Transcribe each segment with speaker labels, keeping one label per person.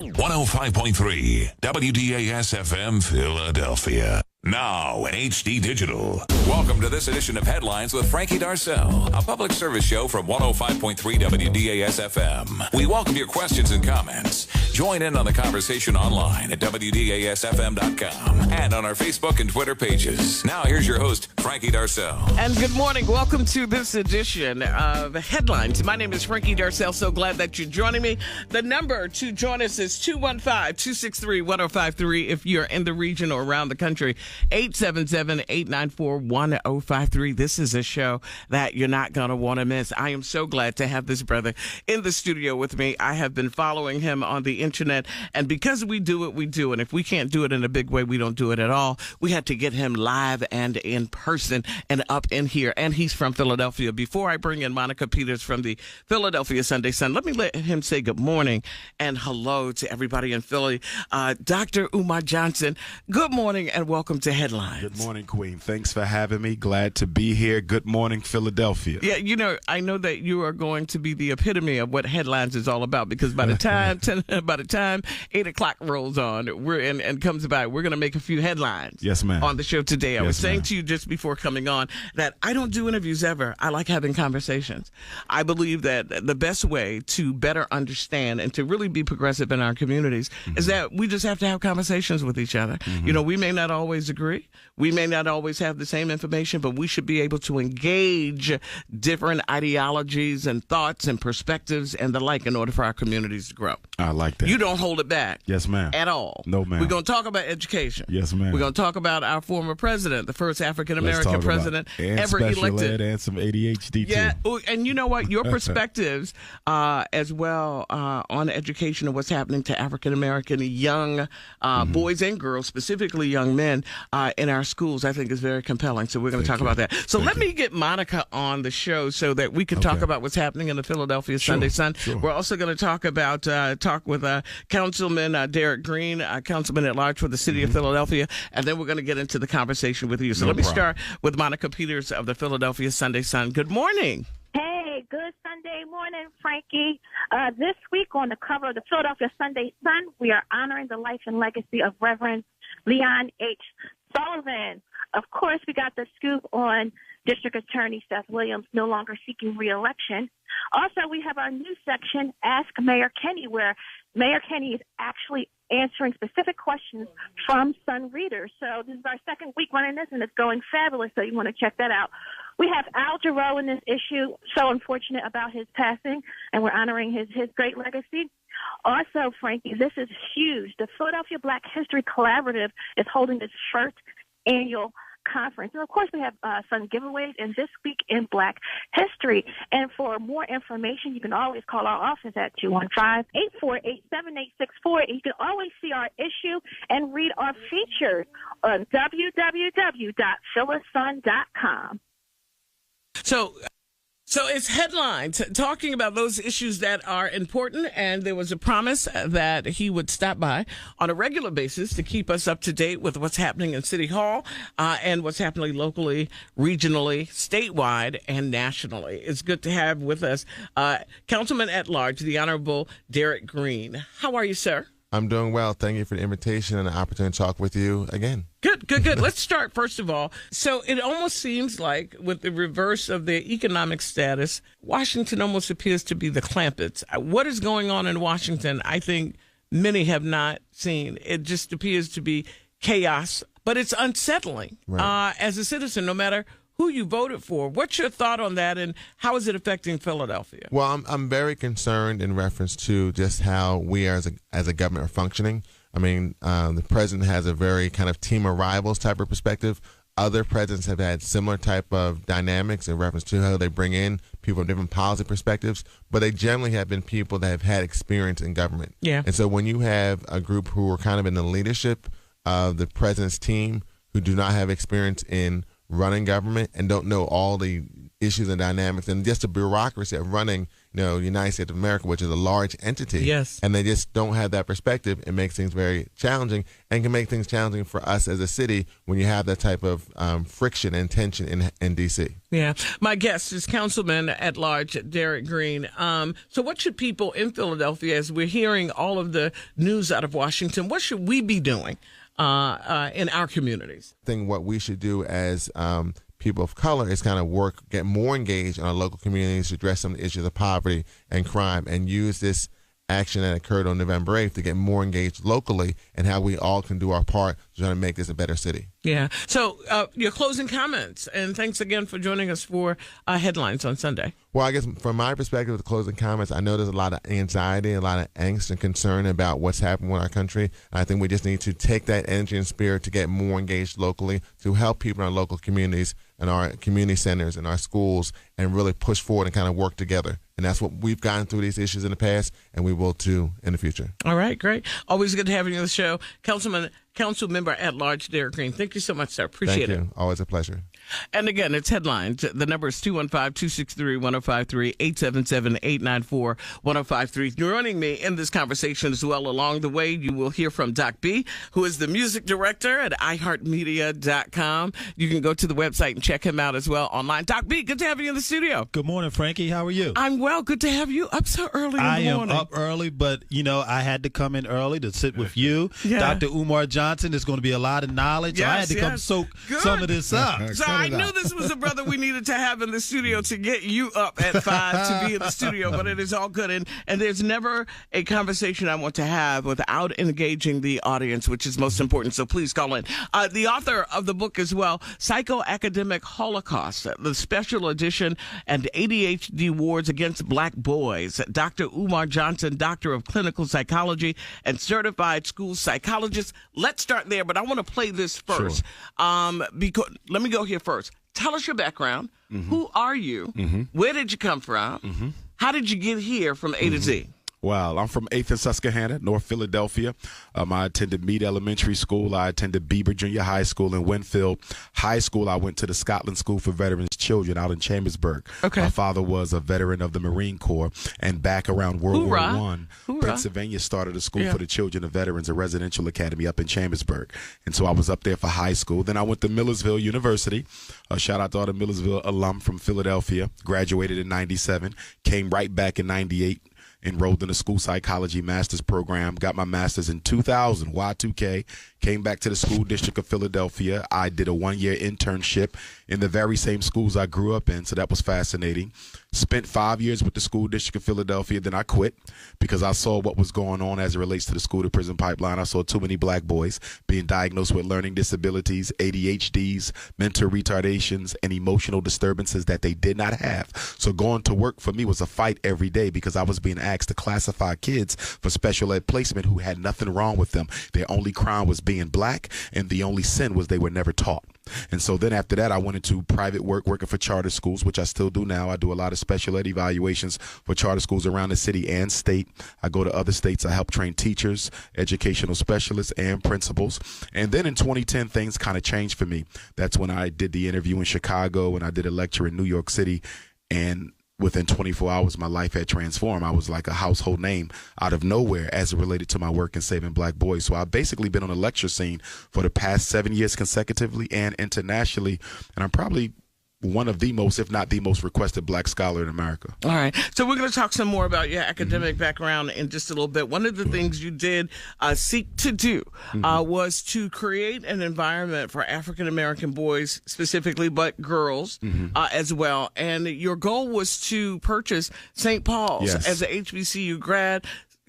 Speaker 1: 105.3 WDAS FM Philadelphia. Now in HD Digital. Welcome to this edition of Headlines with Frankie Darcell, a public service show from 105.3 WDAS FM. We welcome your questions and comments. Join in on the conversation online at WDASFM.com and on our Facebook and Twitter pages. Now here's your host, Frankie Darcell.
Speaker 2: And good morning. Welcome to this edition of Headlines. My name is Frankie Darcell. So glad that you're joining me. The number to join us is 215-263-1053 if you're in the region or around the country. 877-894-1053. This is a show that you're not going to want to miss. I am so glad to have this brother in the studio with me. I have been following him on the internet, and because we do what we do, and if we can't do it in a big way, we don't do it at all. We had to get him live and in person and up in here, and he's from Philadelphia. Before I bring in Monica Peters from the Philadelphia Sunday Sun, let me let him say good morning and hello to everybody in Philly. Dr. Umar Johnson, good morning and welcome to Headlines.
Speaker 3: Good morning, Queen. Thanks for having me. Glad to be here. Good morning, Philadelphia.
Speaker 2: Yeah, you know, I know that you are going to be the epitome of what Headlines is all about, because by the time 8 o'clock rolls on, and comes by, we're going to make a few headlines.
Speaker 3: Yes, ma'am.
Speaker 2: On the show today. I was saying
Speaker 3: ma'am.
Speaker 2: to you just before coming on that I don't do interviews ever. I like having conversations. I believe that the best way to better understand and to really be progressive in our communities is that we just have to have conversations with each other. You know, we may not always agree. We may not always have the same information, but we should be able to engage different ideologies and thoughts and perspectives and the like in order for our communities to grow.
Speaker 3: I like that.
Speaker 2: You don't hold it back.
Speaker 3: Yes, ma'am.
Speaker 2: At all.
Speaker 3: No, ma'am.
Speaker 2: We're going to talk about education.
Speaker 3: Yes, ma'am.
Speaker 2: We're going to talk about our former president, the first African-American president ever
Speaker 3: special
Speaker 2: elected.
Speaker 3: Ed and some ADHD,
Speaker 2: Yeah,
Speaker 3: too.
Speaker 2: and you know what? Your perspectives as well on education and what's happening to African-American young boys and girls, specifically young men in our schools, I think is very compelling. So we're going to talk about that. So let me get Monica on the show so that we can talk about what's happening in the Philadelphia Sunday Sun.
Speaker 3: Sure.
Speaker 2: We're also going to talk about talk with Councilman Derek Green, Councilman at large for the city of Philadelphia, and then we're going to get into the conversation with you. So let me start with Monica Peters of the Philadelphia Sunday Sun. Good morning.
Speaker 4: Hey, good Sunday morning, Frankie. This week on the cover of the Philadelphia Sunday Sun, we are honoring the life and legacy of Reverend Leon H. Sullivan. Of course, we got the scoop on District Attorney Seth Williams no longer seeking re-election. Also, we have our new section, Ask Mayor Kenny, where Mayor Kenny is actually answering specific questions from Sun readers. So this is our second week running this, and it's going fabulous, so you want to check that out. We have Al Jarreau in this issue, so unfortunate about his passing, and we're honoring his great legacy. Also, Frankie, this is huge. The Philadelphia Black History Collaborative is holding its first annual conference. And of course, we have some giveaways in This Week in Black History. And for more information, you can always call our office at 215-848-7864. And you can always see our issue and read our features on www.philasun.com.
Speaker 2: So it's Headlines talking about those issues that are important, and there was a promise that he would stop by on a regular basis to keep us up to date with what's happening in City Hall and what's happening locally, regionally, statewide, and nationally. It's good to have with us Councilman at Large, the Honorable Derek Green. How are you, sir?
Speaker 5: I'm doing well. Thank you for the invitation and the opportunity to talk with you again.
Speaker 2: Good. Let's start, first of all. So it almost seems like with the reverse of their economic status, Washington almost appears to be the Clampetts. What is going on in Washington, I think many have not seen. It just appears to be chaos, but it's unsettling as a citizen, no matter who you voted for. What's your thought on that, and how is it affecting Philadelphia?
Speaker 5: Well, I'm very concerned in reference to just how we as a government are functioning. I mean, the president has a very kind of team of rivals type of perspective. Other presidents have had similar type of dynamics in reference to how they bring in people from different policy perspectives, but they generally have been people that have had experience in government.
Speaker 2: Yeah.
Speaker 5: And so when you have a group who are kind of in the leadership of the president's team who do not have experience in running government and don't know all the issues and dynamics and just the bureaucracy of running, United States of America, which is a large entity.
Speaker 2: Yes.
Speaker 5: And they just don't have that perspective. It makes things very challenging and can make things challenging for us as a city when you have that type of friction and tension in D.C.
Speaker 2: Yeah. My guest is Councilman at Large Derek Green. So what should people in Philadelphia, as we're hearing all of the news out of Washington, what should we be doing in our communities?
Speaker 5: I think what we should do as people of color is kind of get more engaged in our local communities to address some of the issues of poverty and crime, and use this action that occurred on November 8th to get more engaged locally and how we all can do our part to try to make this a better city.
Speaker 2: Yeah. So your closing comments, and thanks again for joining us for Headlines on Sunday.
Speaker 5: Well, I guess from my perspective, the closing comments, I know there's a lot of anxiety, a lot of angst and concern about what's happening with our country. And I think we just need to take that energy and spirit to get more engaged locally, to help people in our local communities and our community centers and our schools, and really push forward and kind of work together. And that's what we've gotten through these issues in the past, and we will too in the future. All
Speaker 2: right, great. Always good to have you on the show. Council Member at Large Derek Green. Thank you so much, sir. Appreciate it.
Speaker 5: Always a pleasure.
Speaker 2: And again, it's Headlines. The number is 215-263-1053, 877-894-1053. Joining me in this conversation as well along the way, you will hear from Doc B, who is the music director at iHeartMedia.com. You can go to the website and check him out as well online. Doc B, good to have you in the studio.
Speaker 6: Good morning, Frankie. How are you?
Speaker 2: I'm well. Good to have you up so early in the morning.
Speaker 6: I am up early, but, I had to come in early to sit with you. Yeah. Dr. Umar Johnson, there's going to be a lot of knowledge.
Speaker 2: Yes,
Speaker 6: I had to come soak some of this up.
Speaker 2: So I knew this was a brother we needed to have in the studio to get you up at 5 to be in the studio, but it is all good. And there's never a conversation I want to have without engaging the audience, which is most important. So please call in. The author of the book as well, Psychoacademic Holocaust, the special edition and ADHD wards against black boys. Dr. Umar Johnson, Doctor of Clinical Psychology and Certified School Psychologist. Let's start there, but I want to play this first. Sure. Because let me go here first. Tell us your background. Mm-hmm. Who are you? Mm-hmm. Where did you come from? Mm-hmm. How did you get here from A to Z?
Speaker 3: Well, I'm from 8th and Susquehanna, North Philadelphia. I attended Meade Elementary School. I attended Bieber Junior High School in Winfield High School. I went to the Scotland School for Veterans Children out in Chambersburg.
Speaker 2: Okay.
Speaker 3: My father was a veteran of the Marine Corps, and back around World War I, Pennsylvania started a school for the children of veterans, a residential academy up in Chambersburg. And so I was up there for high school. Then I went to Millersville University. Shout out to all the Millersville alum from Philadelphia. Graduated in 97, came right back in 98. Enrolled in a school psychology master's program, got my master's in 2000, Y2K, came back to the school district of Philadelphia. I did a 1-year internship in the very same schools I grew up in, so that was fascinating. Spent 5 years with the school district of Philadelphia, then I quit because I saw what was going on as it relates to the school-to-prison pipeline. I saw too many black boys being diagnosed with learning disabilities, ADHDs, mental retardations, and emotional disturbances that they did not have. So going to work for me was a fight every day because I was being asked to classify kids for special ed placement who had nothing wrong with them. Their only crime was being black, and the only sin was they were never taught. And so then after that, I went into private work, working for charter schools, which I still do now. I do a lot of special ed evaluations for charter schools around the city and state. I go to other states. I help train teachers, educational specialists, and principals. And then in 2010, things kind of changed for me. That's when I did the interview in Chicago, and I did a lecture in New York City. And within 24 hours, my life had transformed. I was like a household name out of nowhere as it related to my work in saving black boys. So I've basically been on the lecture scene for the past 7 years consecutively and internationally. And I'm probably one of the most, if not the most requested black scholar in America.
Speaker 2: All right. So we're going to talk some more about your academic background in just a little bit. One of the things you did seek to do was to create an environment for African-American boys specifically, but girls as well. And your goal was to purchase St. Paul's as an HBCU grad.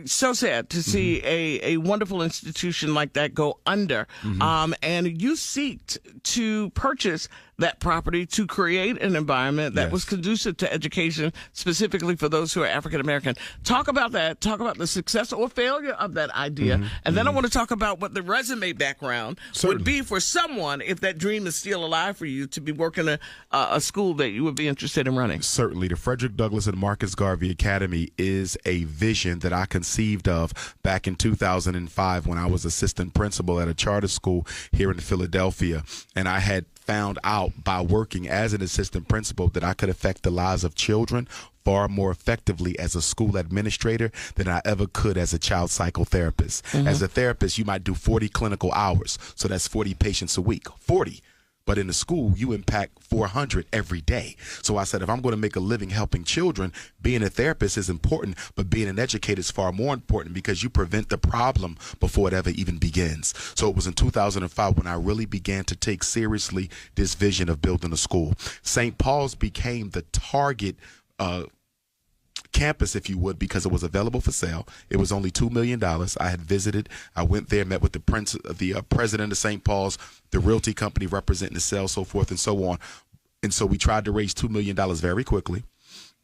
Speaker 2: So sad to see a wonderful institution like that go under. And you seeked to purchase that property to create an environment that was conducive to education, specifically for those who are African American. Talk about that. Talk about the success or failure of that idea. And then I want to talk about what the resume background would be for someone if that dream is still alive for you to be working a school that you would be interested in running.
Speaker 3: Certainly. The Frederick Douglass and Marcus Garvey Academy is a vision that I conceived of back in 2005 when I was assistant principal at a charter school here in Philadelphia. And I had found out by working as an assistant principal that I could affect the lives of children far more effectively as a school administrator than I ever could as a child psychotherapist. As a therapist, you might do 40 clinical hours, so that's 40 patients a week. 40. But in the school, you impact 400 every day. So I said, if I'm going to make a living helping children, being a therapist is important, but being an educator is far more important because you prevent the problem before it ever even begins. So it was in 2005 when I really began to take seriously this vision of building a school. St. Paul's became the target campus, if you would, because it was available for sale. It was only $2 million. I had visited. I went there, met with the president of St. Paul's, the realty company representing the sale, so forth and so on. And so we tried to raise $2 million very quickly.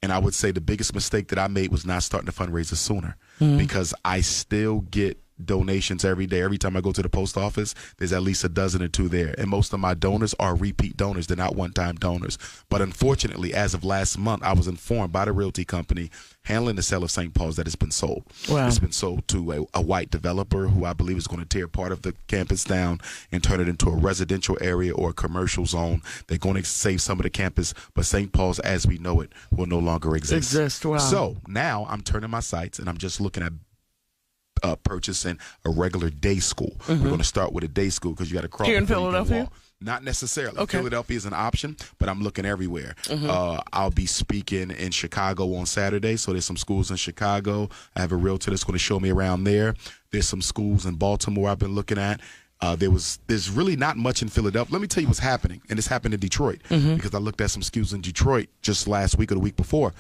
Speaker 3: And I would say the biggest mistake that I made was not starting the fundraiser sooner, because I still get donations every day. Every time I go to the post office, there's at least a dozen or two there. And most of my donors are repeat donors. They're not one-time donors. But unfortunately, as of last month, I was informed by the realty company handling the sale of St. Paul's that it's been sold.
Speaker 2: Wow.
Speaker 3: It's been sold to a white developer who I believe is going to tear part of the campus down and turn it into a residential area or a commercial zone. They're going to save some of the campus, but St. Paul's as we know it will no longer exist.
Speaker 2: Wow.
Speaker 3: So now I'm turning my sights and I'm just looking at purchasing a regular day school. We're going to start with a day school because you got to crawl.
Speaker 2: Here in Philadelphia?
Speaker 3: Not necessarily.
Speaker 2: Okay.
Speaker 3: Philadelphia is an option, but I'm looking everywhere. I'll be speaking in Chicago on Saturday, so there's some schools in Chicago. I have a realtor that's going to show me around there. There's some schools in Baltimore I've been looking at. There's really not much in Philadelphia. Let me tell you what's happening, and this happened in Detroit because I looked at some schools in Detroit just last week or the week before.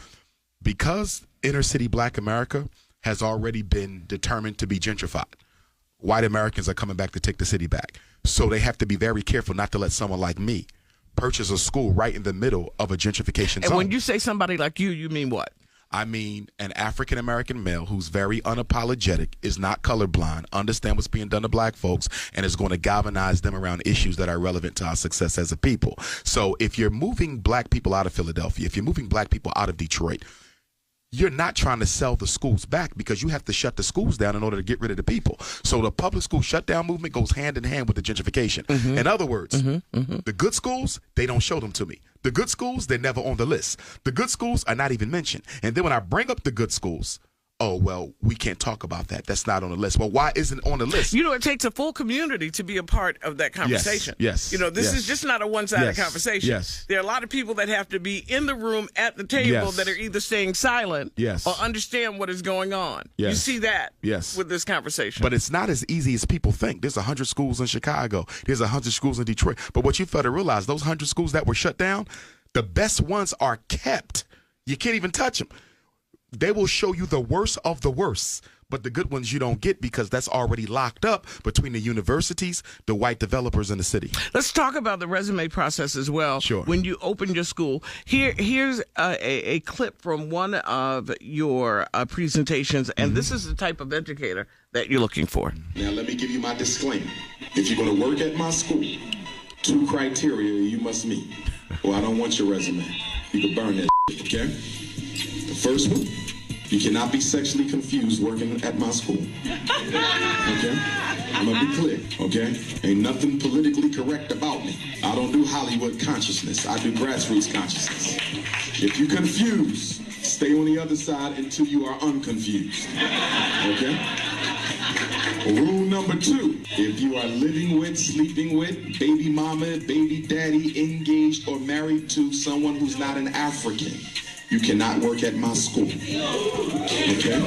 Speaker 3: Because inner city Black America has already been determined to be gentrified. White Americans are coming back to take the city back. So they have to be very careful not to let someone like me purchase a school right in the middle of a gentrification zone.
Speaker 2: And when you say somebody like you mean what?
Speaker 3: I mean an African-American male who's very unapologetic, is not colorblind, understand what's being done to Black folks, and is going to galvanize them around issues that are relevant to our success as a people. So if you're moving Black people out of Philadelphia, if you're moving Black people out of Detroit, you're not trying to sell the schools back because you have to shut the schools down in order to get rid of the people. So the public school shutdown movement goes hand in hand with the gentrification. In other words, the good schools, they don't show them to me. The good schools, they're never on the list. The good schools are not even mentioned. And then when I bring up the good schools, oh, well, we can't talk about that. That's not on the list. Well, why isn't it on the list?
Speaker 2: You know, it takes a full community to be a part of that conversation.
Speaker 3: Yes.
Speaker 2: You know, this is just not a one-sided conversation.
Speaker 3: Yes.
Speaker 2: There are a lot of people that have to be in the room at the table that are either staying silent or understand what is going on. You see that with this conversation.
Speaker 3: But it's not as easy as people think. There's 100 schools in Chicago. There's 100 schools in Detroit. But what you fail to realize, those 100 schools that were shut down, the best ones are kept. You can't even touch them. They will show you the worst of the worst, but the good ones you don't get because that's already locked up between the universities, the white developers, and the city.
Speaker 2: Let's talk about the resume process as well.
Speaker 3: Sure.
Speaker 2: When you open your school, here's a clip from one of your presentations, and this is the type of educator that you're looking for.
Speaker 7: Now, let me give you my disclaimer. If you're going to work at my school, 2 criteria you must meet. Well, I don't want your resume. You can burn that shit, okay? The first one, you cannot be sexually confused working at my school. Okay? I'm gonna be clear, okay? Ain't nothing politically correct about me. I don't do Hollywood consciousness. I do grassroots consciousness. If you confused, stay on the other side until you are unconfused. Okay? Rule number 2, if you are living with, sleeping with, baby mama, baby daddy, engaged or married to someone who's not an African, you cannot work at my school. Okay?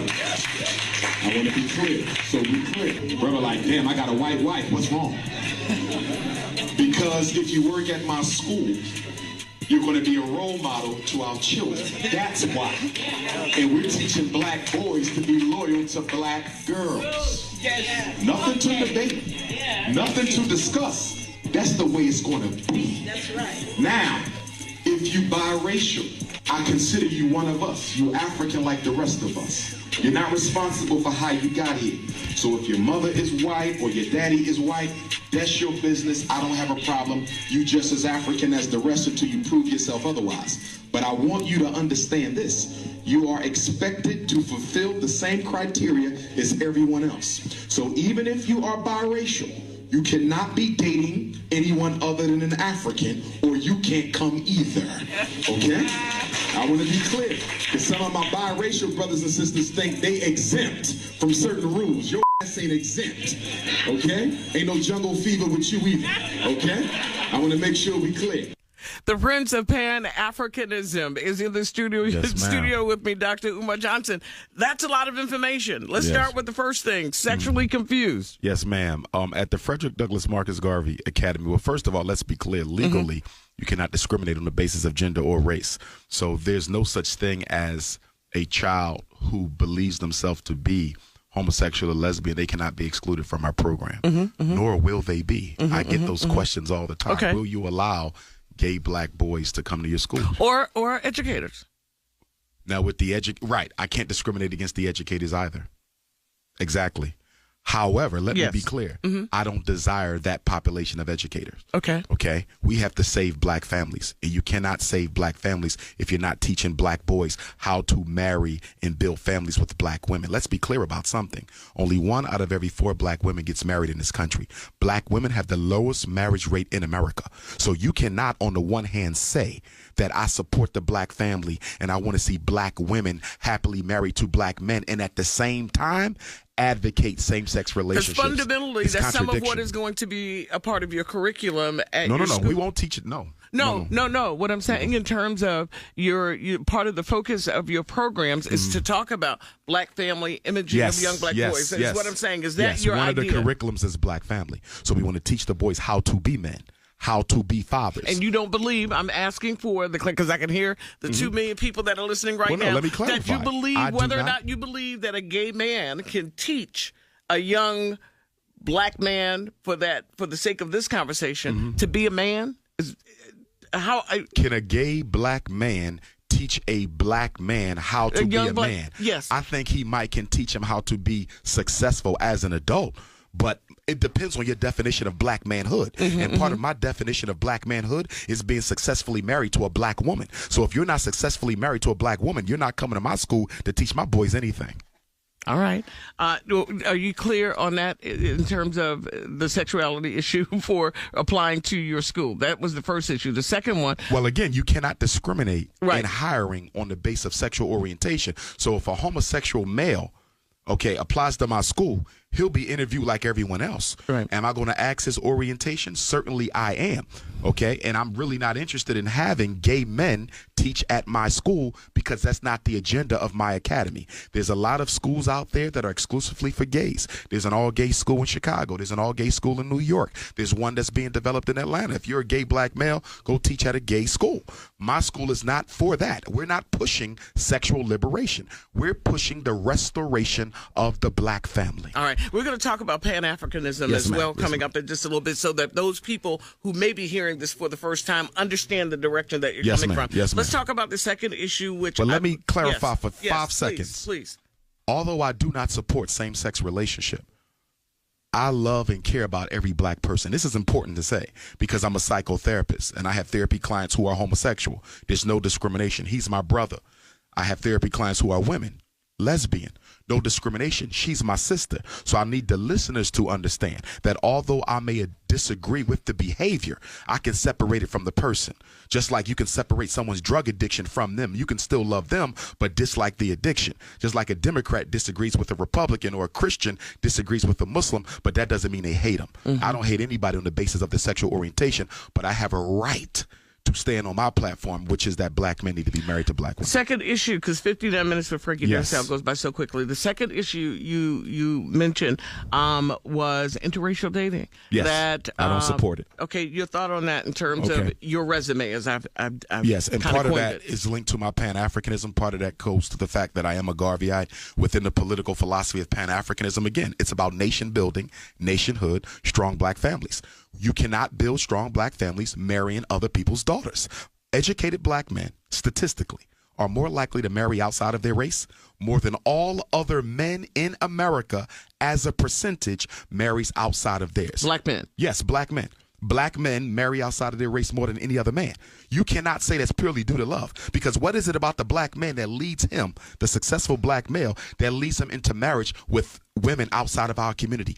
Speaker 7: I want to be clear. So be clear. Brother, like, damn, I got a white wife. What's wrong? Because if you work at my school, you're going to be a role model to our children. That's why. And we're teaching Black boys to be loyal to Black girls. Nothing to debate. Nothing to discuss. That's the way it's going to be.
Speaker 8: That's right.
Speaker 7: Now, if you biracial, I consider you one of us. You're African like the rest of us. You're not responsible for how you got here. So if your mother is white or your daddy is white, that's your business. I don't have a problem. You just as African as the rest until you prove yourself otherwise. But I want you to understand this. You are expected to fulfill the same criteria as everyone else. So even if you are biracial, You cannot be dating anyone other than an African, or you can't come either. Okay? I want to be clear, because some of my biracial brothers and sisters think they exempt from certain rules. Your ass ain't exempt. Okay? Ain't no jungle fever with you either. Okay? I want to make sure we clear.
Speaker 2: The Prince of Pan-Africanism is in the studio with me, Dr. Umar Johnson. That's a lot of information. Let's start with the first thing, sexually confused.
Speaker 3: Yes, ma'am. At the Frederick Douglass Marcus Garvey Academy, well, first of all, let's be clear. Legally, you cannot discriminate on the basis of gender or race. So there's no such thing as a child who believes themselves to be homosexual or lesbian. They cannot be excluded from our program, nor will they be. I get those questions all the time.
Speaker 2: Okay.
Speaker 3: Will you allow gay black boys to come to your school?
Speaker 2: Or educators.
Speaker 3: Now with the right, I can't discriminate against the educators either. Exactly. However, let me be clear. I don't desire that population of educators. Okay. We have to save black families. And you cannot save black families if you're not teaching black boys how to marry and build families with black women. Let's be clear about something. Only 1 out of every 4 black women gets married in this country. Black women have the lowest marriage rate in America. So you cannot, on the one hand, say that I support the black family and I want to see black women happily married to black men, and at the same time advocate same-sex relationships.
Speaker 2: Because fundamentally, that's some of what is going to be a part of your curriculum at your school.
Speaker 3: We won't teach it. No.
Speaker 2: What I'm saying in terms of your part of the focus of your programs is to talk about black family, imaging of young black boys. That's what I'm saying. Is that your idea?
Speaker 3: One of the curriculums is black family. So we want to teach the boys how to be men, how to be fathers.
Speaker 2: And you don't believe, I'm asking for the, because I can hear the 2 million people that are listening right now,
Speaker 3: let me clarify.
Speaker 2: that you believe, whether or not you believe that a gay man can teach a young black man, for the sake of this conversation, to be a man?
Speaker 3: Can a gay black man teach a black man how to be a man?
Speaker 2: Yes.
Speaker 3: I think he can teach him how to be successful as an adult. But it depends on your definition of black manhood. And part of my definition of black manhood is being successfully married to a black woman. So if you're not successfully married to a black woman, you're not coming to my school to teach my boys anything.
Speaker 2: All right. Are you clear on that in terms of the sexuality issue for applying to your school? That was the first issue. The second one.
Speaker 3: Well, again, you cannot discriminate in hiring on the basis of sexual orientation. So if a homosexual male, applies to my school, he'll be interviewed like everyone else.
Speaker 2: Right.
Speaker 3: Am I going to ask his orientation? Certainly I am. And I'm really not interested in having gay men teach at my school, because that's not the agenda of my academy. There's a lot of schools out there that are exclusively for gays. There's an all-gay school in Chicago. There's an all-gay school in New York. There's one that's being developed in Atlanta. If you're a gay black male, go teach at a gay school. My school is not for that. We're not pushing sexual liberation. We're pushing the restoration of the black family.
Speaker 2: All right. We're going to talk about Pan-Africanism as well coming up in just a little bit, so that those people who may be hearing this for the first time understand the direction that you're coming from. Let's talk about the second issue, which...
Speaker 3: But let me clarify for 5 seconds.
Speaker 2: Please.
Speaker 3: Although I do not support same-sex relationship, I love and care about every black person. This is important to say, because I'm a psychotherapist and I have therapy clients who are homosexual. There's no discrimination. He's my brother. I have therapy clients who are women, lesbian. No discrimination. She's my sister. So I need the listeners to understand that although I may disagree with the behavior, I can separate it from the person. Just like you can separate someone's drug addiction from them. You can still love them, but dislike the addiction. Just like a Democrat disagrees with a Republican, or a Christian disagrees with a Muslim, but that doesn't mean they hate them. I don't hate anybody on the basis of their sexual orientation, but I have a right to stand on my platform, which is that black men need to be married to black women.
Speaker 2: Second issue, because 59 minutes for Frankie Darcel goes by so quickly. The second issue you mentioned was interracial dating.
Speaker 3: Yes, I don't support it.
Speaker 2: Okay, your thought on that in terms of your resume, as I've
Speaker 3: yes, and part of that
Speaker 2: it.
Speaker 3: is linked to my Pan-Africanism. Part of that goes to the fact that I am a Garveyite within the political philosophy of Pan-Africanism. Again, it's about nation building, nationhood, strong black families. You cannot build strong black families marrying other people's daughters. Educated black men, statistically, are more likely to marry outside of their race. More than all other men in America, as a percentage, marries outside of theirs.
Speaker 2: Black men.
Speaker 3: Yes, black men. Black men marry outside of their race more than any other man. You cannot say that's purely due to love, because what is it about the black man that leads him, the successful black male, that leads him into marriage with women outside of our community?